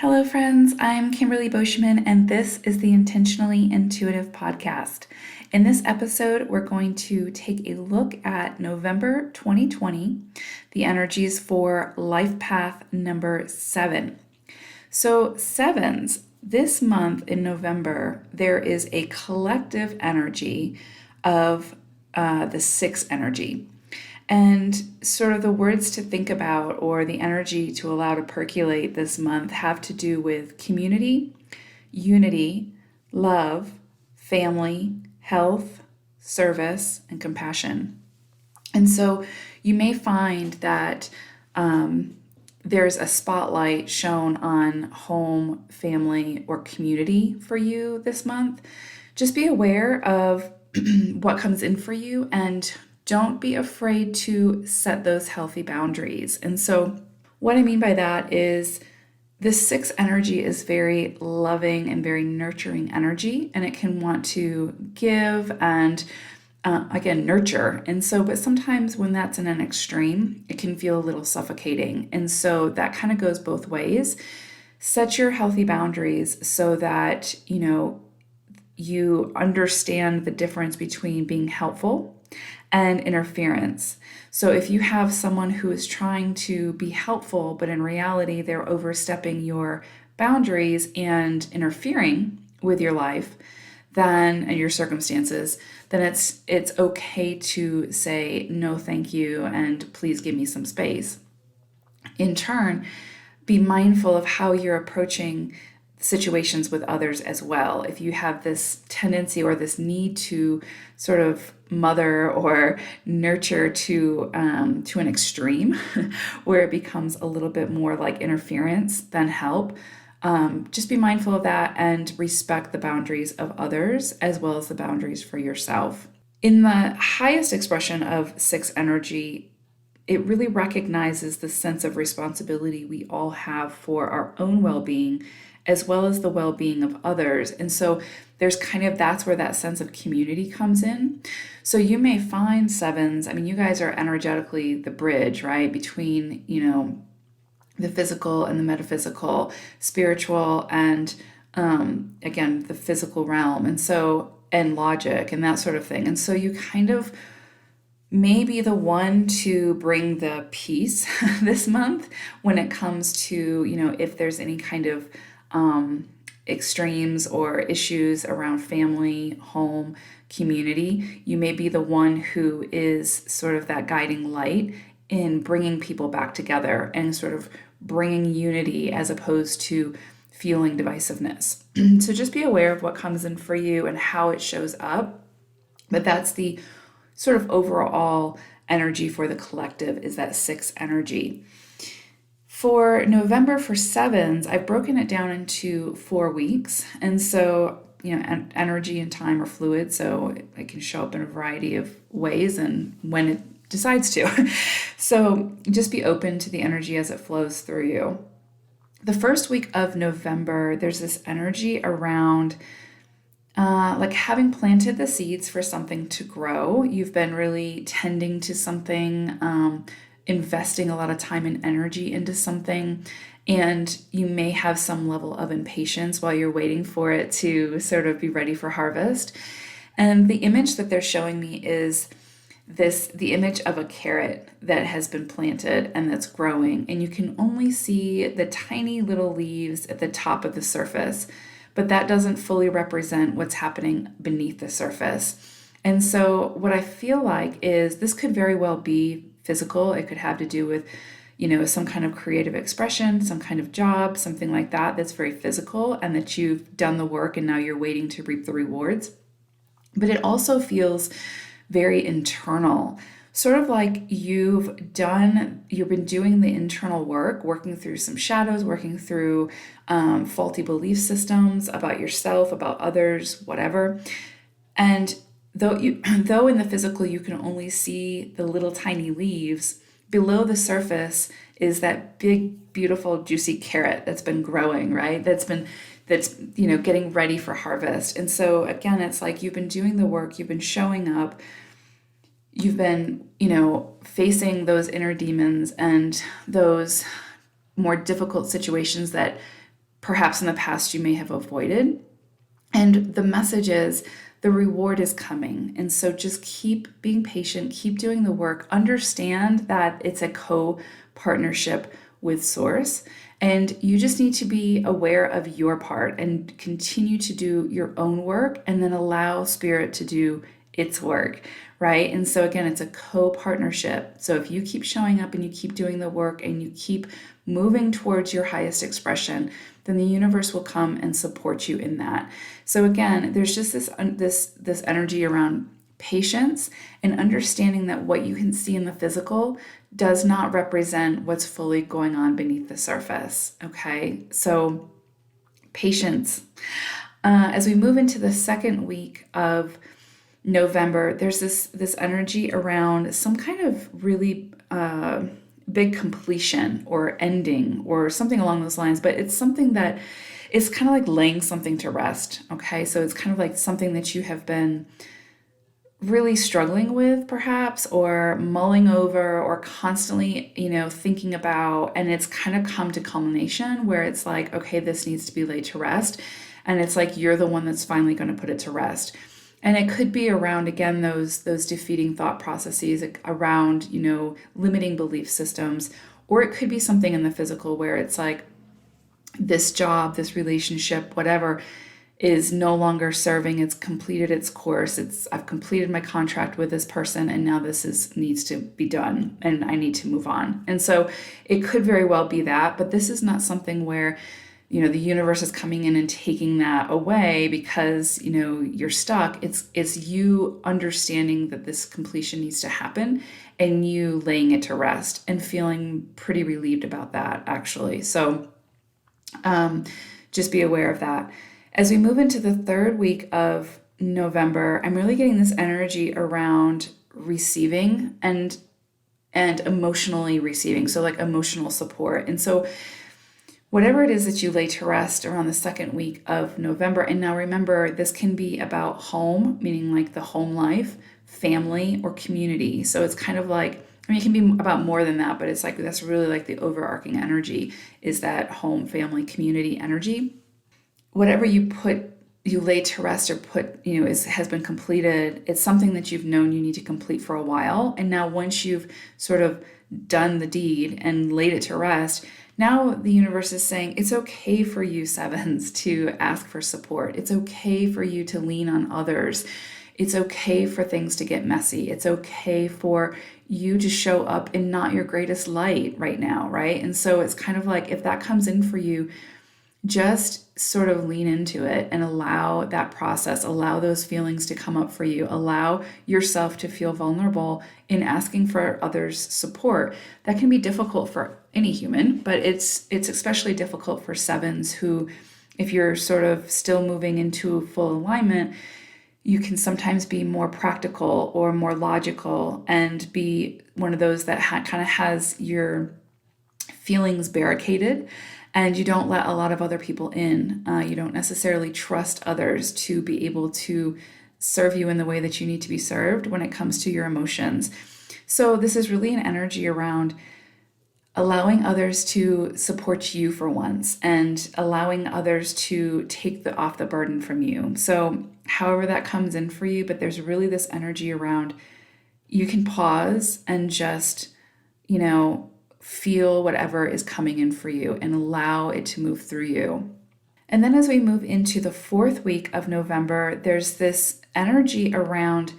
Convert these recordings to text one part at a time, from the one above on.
Hello, friends. I'm Kimberly Boschman, and this is the Intentionally Intuitive podcast. In this episode, we're going to take a look at November 2020, the energies for life path number 7. So, sevens, this month in November, there is a collective energy of the 6 energy. And sort of the words to think about or the energy to allow to percolate this month have to do with community, unity, love, family, health, service, and compassion. And so you may find that there's a spotlight shown on home, family, or community for you this month. Just be aware of what comes in for you and don't be afraid to set those healthy boundaries. And so, what I mean by that is this 6 energy is very loving and very nurturing energy, and it can want to give and again, nurture. And so, but sometimes when that's in an extreme, it can feel a little suffocating. And so, that kind of goes both ways. Set your healthy boundaries so that, you understand the difference between being helpful and interference. So if you have someone who is trying to be helpful, but in reality they're overstepping your boundaries and interfering with your life, then and your circumstances, then it's okay to say no, thank you, and please give me some space. In turn, be mindful of how you're approaching situations with others as well. If you have this tendency or this need to sort of mother or nurture to an extreme where it becomes a little bit more like interference than help, just be mindful of that and respect the boundaries of others as well as the boundaries for yourself. In the highest expression of 6 energy, it really recognizes the sense of responsibility we all have for our own well-being as well as the well-being of others. And so there's that's where that sense of community comes in. So you may find 7s, you guys are energetically the bridge, right, between, the physical and the metaphysical, spiritual and, again, the physical realm. And logic and that sort of thing. And so you kind of may be the one to bring the peace this month when it comes to, if there's any kind of extremes or issues around family, home, community. You may be the one who is sort of that guiding light in bringing people back together and sort of bringing unity as opposed to fueling divisiveness. So just be aware of what comes in for you and how it shows up. But that's the sort of overall energy for the collective, is that 6 energy. For November, for 7s, I've broken it down into 4 weeks. And so, energy and time are fluid, so it can show up in a variety of ways and when it decides to. So just be open to the energy as it flows through you. The first week of November, there's this energy around like having planted the seeds for something to grow. You've been really tending to something, investing a lot of time and energy into something, and you may have some level of impatience while you're waiting for it to sort of be ready for harvest. And the image that they're showing me is the image of a carrot that has been planted and that's growing, and you can only see the tiny little leaves at the top of the surface, but that doesn't fully represent what's happening beneath the surface. And so what I feel like is this could very well be physical. It could have to do with, some kind of creative expression, some kind of job, something like that that's very physical and that you've done the work and now you're waiting to reap the rewards. But it also feels very internal, sort of like you've been doing the internal work, working through some shadows, working through faulty belief systems about yourself, about others, whatever. And though in the physical you can only see the little tiny leaves, below the surface is that big, beautiful, juicy carrot that's been growing, right? That's getting ready for harvest. And so again, it's like you've been doing the work, you've been showing up, you've been, facing those inner demons and those more difficult situations that perhaps in the past you may have avoided. And the message is the reward is coming. And so just keep being patient, keep doing the work, understand that it's a co-partnership with Source. And you just need to be aware of your part and continue to do your own work and then allow Spirit to do its work, right? And so again, it's a co-partnership. So if you keep showing up and you keep doing the work and you keep moving towards your highest expression, then the universe will come and support you in that. So again, there's just this energy around patience and understanding that what you can see in the physical does not represent what's fully going on beneath the surface. Okay, so patience. As we move into the second week of November, there's this energy around some kind of really big completion or ending or something along those lines, but it's something that is kind of like laying something to rest. Okay, so it's kind of like something that you have been really struggling with perhaps, or mulling over, or constantly, thinking about, and it's kind of come to culmination where it's like, okay, this needs to be laid to rest. And it's like, you're the one that's finally going to put it to rest. And it could be around, again, those defeating thought processes around, limiting belief systems, or it could be something in the physical where it's like this job, this relationship, whatever, is no longer serving. It's completed its course. I've completed my contract with this person, and now needs to be done, and I need to move on. And so it could very well be that, but this is not something where the universe is coming in and taking that away because, you're stuck. It's you understanding that this completion needs to happen and you laying it to rest and feeling pretty relieved about that, actually. So just be aware of that. As we move into the third week of November, I'm really getting this energy around receiving and emotionally receiving. So like emotional support. And so whatever it is that you lay to rest around the second week of November, and now remember, this can be about home, meaning like the home life, family, or community. So it's kind of like, it can be about more than that, but it's like, that's really like the overarching energy is that home, family, community energy. Whatever you lay to rest or has been completed, it's something that you've known you need to complete for a while. And now once you've sort of done the deed and laid it to rest, now the universe is saying it's okay for you, sevens, to ask for support. It's okay for you to lean on others. It's okay for things to get messy. It's okay for you to show up in not your greatest light right now, right? And so it's kind of like, if that comes in for you, just sort of lean into it and allow that process, allow those feelings to come up for you, allow yourself to feel vulnerable in asking for others' support. That can be difficult for any human, but it's especially difficult for sevens who, if you're sort of still moving into full alignment, you can sometimes be more practical or more logical and be one of those that kind of has your feelings barricaded, and you don't let a lot of other people in. You don't necessarily trust others to be able to serve you in the way that you need to be served when it comes to your emotions. So this is really an energy around allowing others to support you for once and allowing others to take off the burden from you. So however that comes in for you, but there's really this energy around you can pause and just, feel whatever is coming in for you and allow it to move through you. And then as we move into the fourth week of November, there's this energy around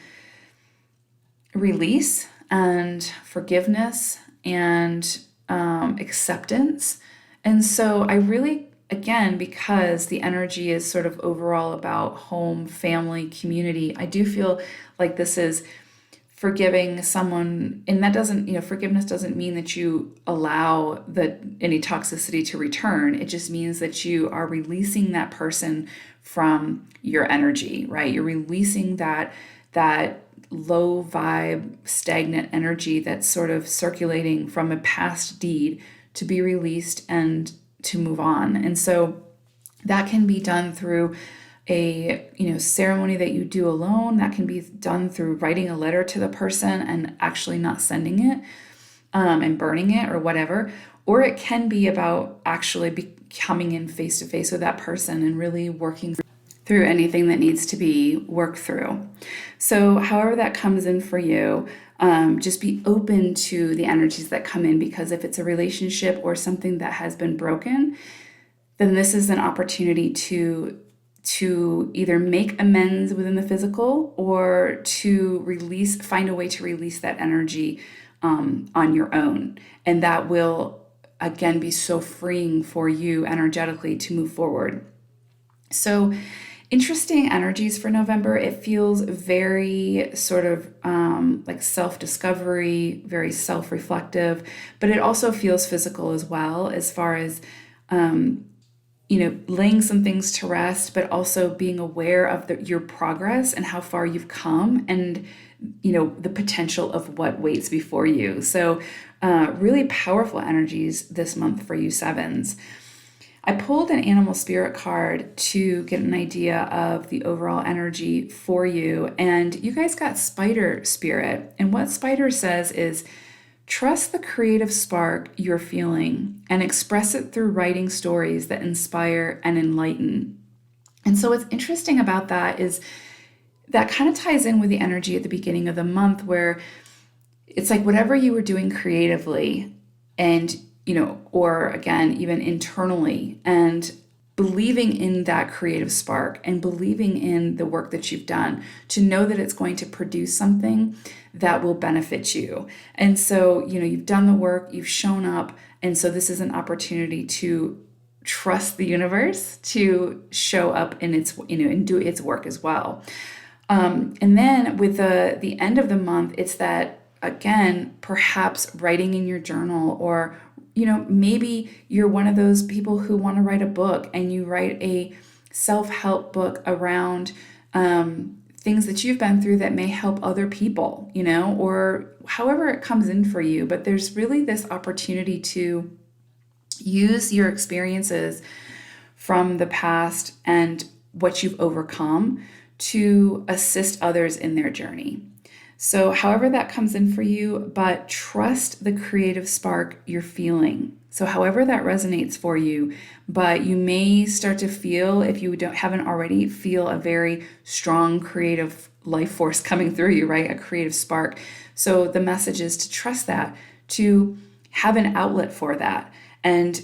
release and forgiveness and acceptance. And so I really, again, because the energy is sort of overall about home, family, community, I do feel like this is forgiving someone, and that doesn't, forgiveness doesn't mean that you allow any toxicity to return. It just means that you are releasing that person from your energy, right? You're releasing that low vibe, stagnant energy that's sort of circulating from a past deed to be released and to move on. And so that can be done through a ceremony that you do alone. That can be done through writing a letter to the person and actually not sending it and burning it or whatever. Or it can be about actually coming in face to face with that person and really working through anything that needs to be worked through. So however that comes in for you, just be open to the energies that come in, because if it's a relationship or something that has been broken, then this is an opportunity to either make amends within the physical or to find a way to release that energy on your own. And that will, again, be so freeing for you energetically to move forward. So interesting energies for November. It feels very sort of like self-discovery, very self-reflective, but it also feels physical as well, as far as laying some things to rest, but also being aware of your progress and how far you've come, and the potential of what waits before you. So really powerful energies this month for you sevens. I pulled an animal spirit card to get an idea of the overall energy for you, and you guys got spider spirit. And what spider says is, trust the creative spark you're feeling and express it through writing stories that inspire and enlighten. And so what's interesting about that is that kind of ties in with the energy at the beginning of the month, where it's like whatever you were doing creatively and, or again, even internally, and believing in that creative spark and believing in the work that you've done, to know that it's going to produce something that will benefit you. And so, you've done the work, you've shown up. And so this is an opportunity to trust the universe to show up in its, and do its work as well. And then with the end of the month, it's that, again, perhaps writing in your journal, or maybe you're one of those people who want to write a book and you write a self-help book around things that you've been through that may help other people, or however it comes in for you. But there's really this opportunity to use your experiences from the past and what you've overcome to assist others in their journey. So however that comes in for you, but trust the creative spark you're feeling. So however that resonates for you, but you may start to feel, if you haven't already, feel a very strong creative life force coming through you, right? A creative spark. So the message is to trust that, to have an outlet for that, and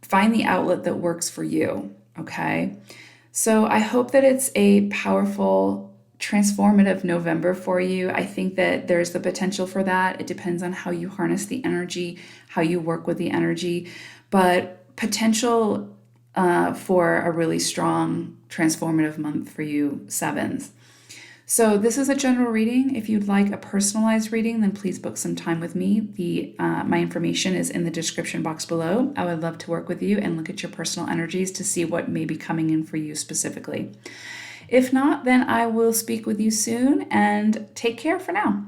find the outlet that works for you, okay? So I hope that it's a powerful, transformative November for you. I think that there's the potential for that. It depends on how you harness the energy, how you work with the energy, but potential for a really strong, transformative month for you sevens. So this is a general reading. If you'd like a personalized reading, then please book some time with me. My information is in the description box below. I would love to work with you and look at your personal energies to see what may be coming in for you specifically. If not, then I will speak with you soon, and take care for now.